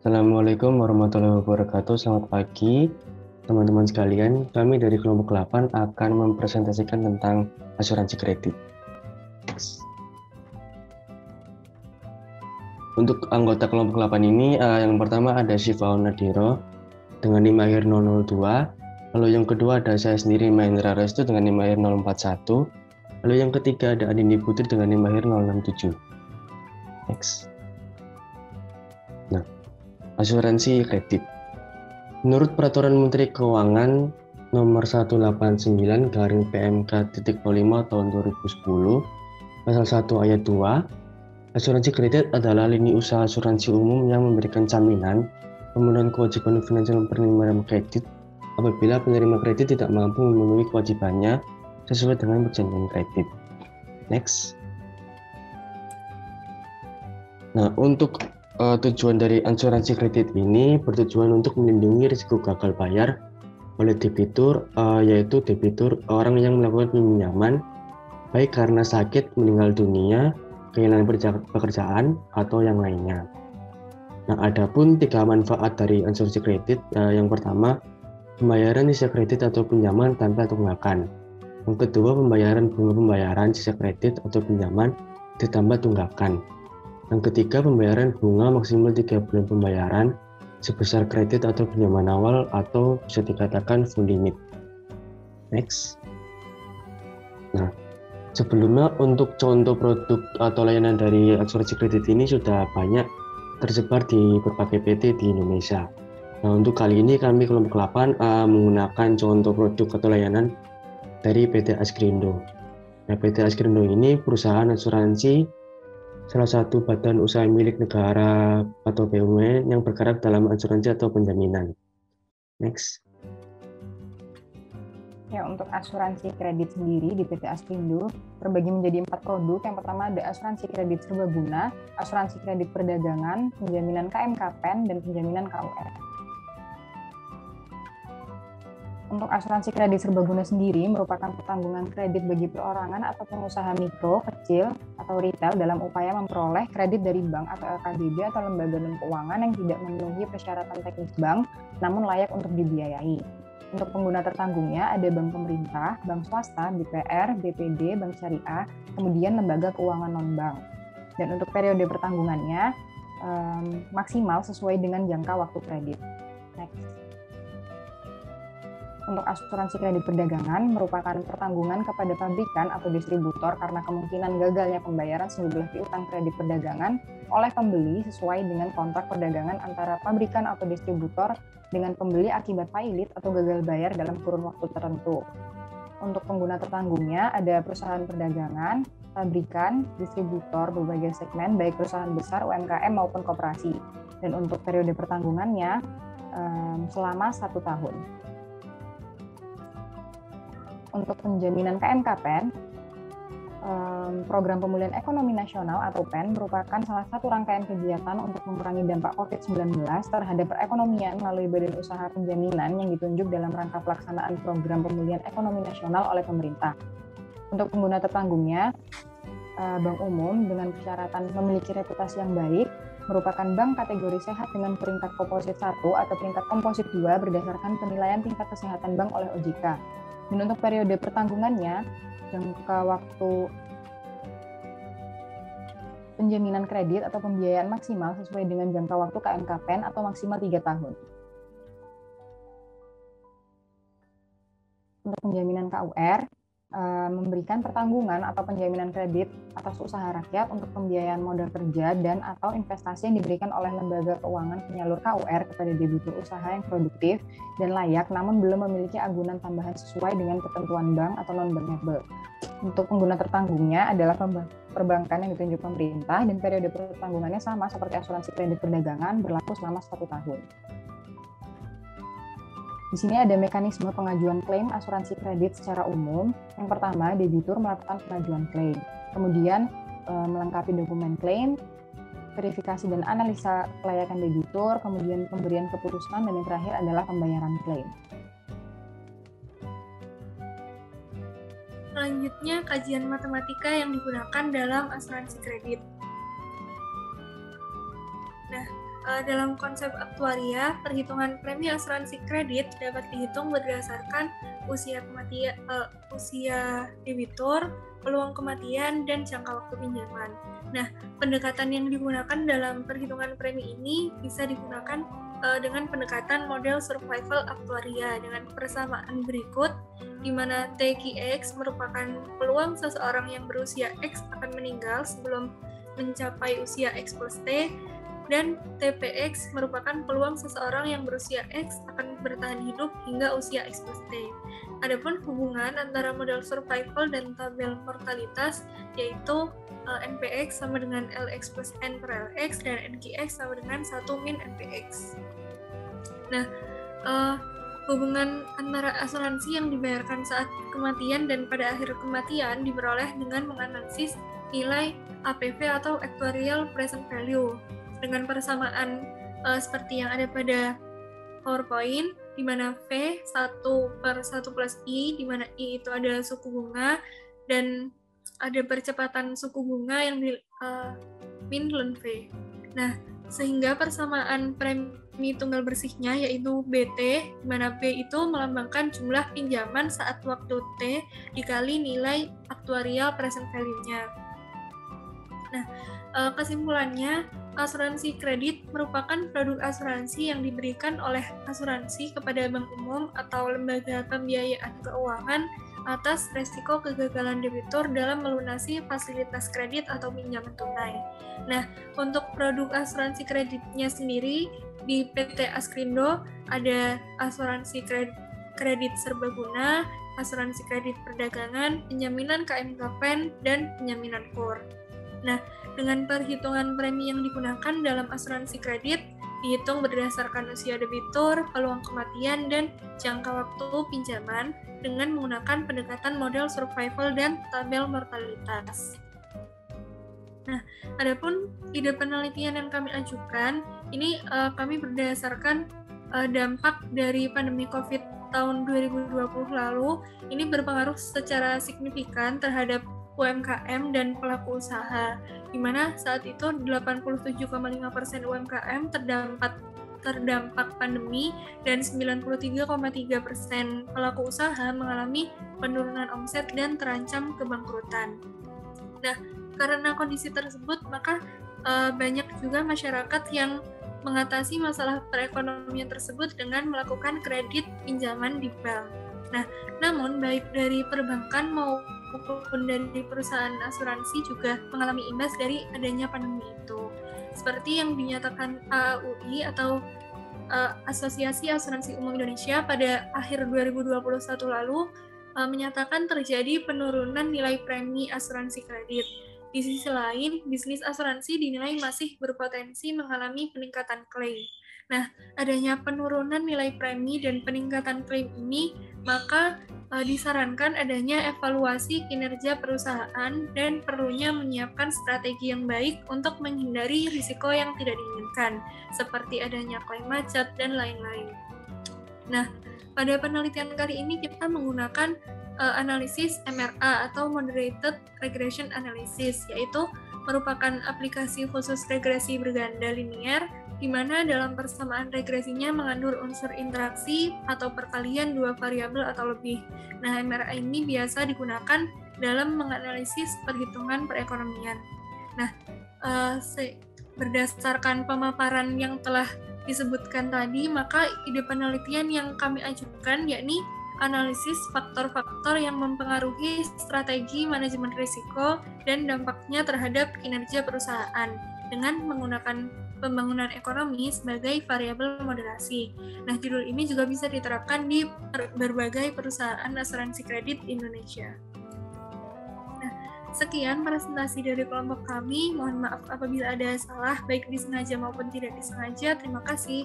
Assalamualaikum warahmatullahi wabarakatuh. Selamat pagi, teman-teman sekalian. Kami dari kelompok 8 akan mempresentasikan tentang asuransi kredit. Untuk anggota kelompok 8 ini, yang pertama ada Syifa Nadiro dengan NIM akhir 002. Lalu yang kedua ada saya sendiri Mahendra Restu dengan NIM akhir 041. Lalu yang ketiga ada Adindi Putri dengan NIM akhir 067. Next. Nah, asuransi kredit. Menurut Peraturan Menteri Keuangan Nomor 189 garing PMK.05 tahun 2010, Pasal 1 ayat 2, asuransi kredit adalah lini usaha asuransi umum yang memberikan jaminan pemenuhan kewajiban finansial penerima kredit apabila penerima kredit tidak mampu memenuhi kewajibannya sesuai dengan perjanjian kredit. Next. Nah, untuk tujuan dari asuransi kredit ini bertujuan untuk melindungi risiko gagal bayar oleh debitur, yaitu debitur orang yang melakukan pinjaman baik karena sakit, meninggal dunia, kehilangan pekerjaan, atau yang lainnya. Nah, adapun 3 manfaat dari asuransi kredit, yang pertama, pembayaran sisa kredit atau pinjaman tanpa tunggakan. Yang kedua, pembayaran bunga pembayaran sisa kredit atau pinjaman ditambah tunggakan. Yang ketiga, pembayaran bunga maksimal 3 bulan pembayaran sebesar kredit atau pinjaman awal atau bisa dikatakan full limit. Next. Nah, sebelumnya untuk contoh produk atau layanan dari asuransi kredit ini sudah banyak tersebar di berbagai PT di Indonesia. Nah, untuk kali ini kami kelompok 8 menggunakan contoh produk atau layanan dari PT Askrindo. Nah, PT Askrindo ini perusahaan asuransi salah satu badan usaha milik negara atau BUMN yang bergerak dalam asuransi atau penjaminan. Next. Ya, untuk asuransi kredit sendiri di PT Askrindo terbagi menjadi 4 produk. Yang pertama ada asuransi kredit serbaguna, asuransi kredit perdagangan, penjaminan KMKPen, dan penjaminan KUR. Untuk asuransi kredit serbaguna sendiri merupakan pertanggungan kredit bagi perorangan atau pengusaha mikro, kecil, atau retail dalam upaya memperoleh kredit dari bank atau LKBB atau lembaga non-keuangan yang tidak memenuhi persyaratan teknis bank namun layak untuk dibiayai. Untuk pengguna tertanggungnya ada bank pemerintah, bank swasta, BPR, BPD, bank syariah, kemudian lembaga keuangan non-bank. Dan untuk periode pertanggungannya maksimal sesuai dengan jangka waktu kredit. Next. Untuk asuransi kredit perdagangan merupakan pertanggungan kepada pabrikan atau distributor karena kemungkinan gagalnya pembayaran sejumlah piutang kredit perdagangan oleh pembeli sesuai dengan kontrak perdagangan antara pabrikan atau distributor dengan pembeli akibat pailit atau gagal bayar dalam kurun waktu tertentu. Untuk pengguna tertanggungnya ada perusahaan perdagangan, pabrikan, distributor berbagai segmen baik perusahaan besar, UMKM maupun koperasi. Dan untuk periode pertanggungannya selama 1 tahun. Untuk penjaminan KMKPen, Program Pemulihan Ekonomi Nasional atau PEN merupakan salah satu rangkaian kegiatan untuk mengurangi dampak COVID-19 terhadap perekonomian melalui badan usaha penjaminan yang ditunjuk dalam rangka pelaksanaan Program Pemulihan Ekonomi Nasional oleh pemerintah. Untuk pengguna tertanggungnya, bank umum dengan persyaratan memiliki reputasi yang baik, merupakan bank kategori sehat dengan peringkat komposit 1 atau peringkat komposit 2 berdasarkan penilaian tingkat kesehatan bank oleh OJK. Dan untuk periode pertanggungannya, jangka waktu penjaminan kredit atau pembiayaan maksimal sesuai dengan jangka waktu KMKPen atau maksimal 3 tahun. Untuk penjaminan KUR, memberikan pertanggungan atau penjaminan kredit atas usaha rakyat untuk pembiayaan modal kerja dan atau investasi yang diberikan oleh lembaga keuangan penyalur KUR kepada debitur usaha yang produktif dan layak namun belum memiliki agunan tambahan sesuai dengan ketentuan bank atau non-bankable. Untuk pengguna tertanggungnya adalah perbankan yang ditunjuk pemerintah dan periode pertanggungannya sama seperti asuransi kredit perdagangan berlaku selama 1 tahun. Di sini ada mekanisme pengajuan klaim asuransi kredit secara umum. Yang pertama, debitur melakukan pengajuan klaim. Kemudian melengkapi dokumen klaim, verifikasi dan analisa kelayakan debitur, kemudian pemberian keputusan, dan yang terakhir adalah pembayaran klaim. Selanjutnya, kajian matematika yang digunakan dalam asuransi kredit. Nah, dalam konsep aktuaria, perhitungan premi asuransi kredit dapat dihitung berdasarkan usia kematian, usia debitur, peluang kematian, dan jangka waktu pinjaman. Nah, pendekatan yang digunakan dalam perhitungan premi ini bisa digunakan dengan pendekatan model survival aktuaria dengan persamaan berikut, di mana TQX merupakan peluang seseorang yang berusia X akan meninggal sebelum mencapai usia X plus T, dan TPX merupakan peluang seseorang yang berusia X akan bertahan hidup hingga usia X plus T. Adapun hubungan antara model survival dan tabel mortalitas yaitu NPX sama dengan LX plus N per LX dan NQX sama dengan 1 min NPX. Nah, hubungan antara asuransi yang dibayarkan saat kematian dan pada akhir kematian diperoleh dengan menganalisis nilai APV atau Actuarial Present Value dengan persamaan seperti yang ada pada PowerPoint, di mana V 1/1 plus I, di mana I itu adalah suku bunga, dan ada percepatan suku bunga yang min ln V. Nah, sehingga persamaan premi tunggal bersihnya yaitu BT, di mana B itu melambangkan jumlah pinjaman saat waktu T dikali nilai actuarial present value-nya. Nah, kesimpulannya, asuransi kredit merupakan produk asuransi yang diberikan oleh asuransi kepada bank umum atau lembaga pembiayaan keuangan atas resiko kegagalan debitur dalam melunasi fasilitas kredit atau pinjaman tunai. Nah, untuk produk asuransi kreditnya sendiri, di PT Askrindo ada asuransi kredit serbaguna, asuransi kredit perdagangan, penjaminan KMKPen, dan penjaminan KUR. Nah, dengan perhitungan premi yang digunakan dalam asuransi kredit, dihitung berdasarkan usia debitur, peluang kematian, dan jangka waktu pinjaman dengan menggunakan pendekatan model survival dan tabel mortalitas. Nah, adapun ide penelitian yang kami ajukan, ini kami berdasarkan dampak dari pandemi COVID tahun 2020 lalu, ini berpengaruh secara signifikan terhadap UMKM dan pelaku usaha, di mana saat itu 87,5% UMKM terdampak pandemi dan 93,3% pelaku usaha mengalami penurunan omset dan terancam kebangkrutan. Nah, karena kondisi tersebut, maka banyak juga masyarakat yang mengatasi masalah perekonomian tersebut dengan melakukan kredit pinjaman di bank. Nah, namun baik dari perbankan maupun dari perusahaan asuransi juga mengalami imbas dari adanya pandemi itu. Seperti yang dinyatakan AAUI atau Asosiasi Asuransi Umum Indonesia pada akhir 2021 lalu menyatakan terjadi penurunan nilai premi asuransi kredit. Di sisi lain, bisnis asuransi dinilai masih berpotensi mengalami peningkatan klaim. Nah, adanya penurunan nilai premi dan peningkatan klaim ini, maka disarankan adanya evaluasi kinerja perusahaan dan perlunya menyiapkan strategi yang baik untuk menghindari risiko yang tidak diinginkan, seperti adanya klaim macet dan lain-lain. Nah, pada penelitian kali ini kita menggunakan analisis MRA atau Moderated Regression Analysis, yaitu merupakan aplikasi khusus regresi berganda linier, di mana dalam persamaan regresinya mengandung unsur interaksi atau perkalian dua variabel atau lebih. Nah, MRA ini biasa digunakan dalam menganalisis perhitungan perekonomian. Nah, berdasarkan pemaparan yang telah disebutkan tadi, maka ide penelitian yang kami ajukan yakni analisis faktor-faktor yang mempengaruhi strategi manajemen risiko dan dampaknya terhadap kinerja perusahaan dengan menggunakan pembangunan ekonomi sebagai variabel moderasi. Nah, judul ini juga bisa diterapkan di berbagai perusahaan asuransi kredit Indonesia. Nah, sekian presentasi dari kelompok kami. Mohon maaf apabila ada salah, baik disengaja maupun tidak disengaja. Terima kasih.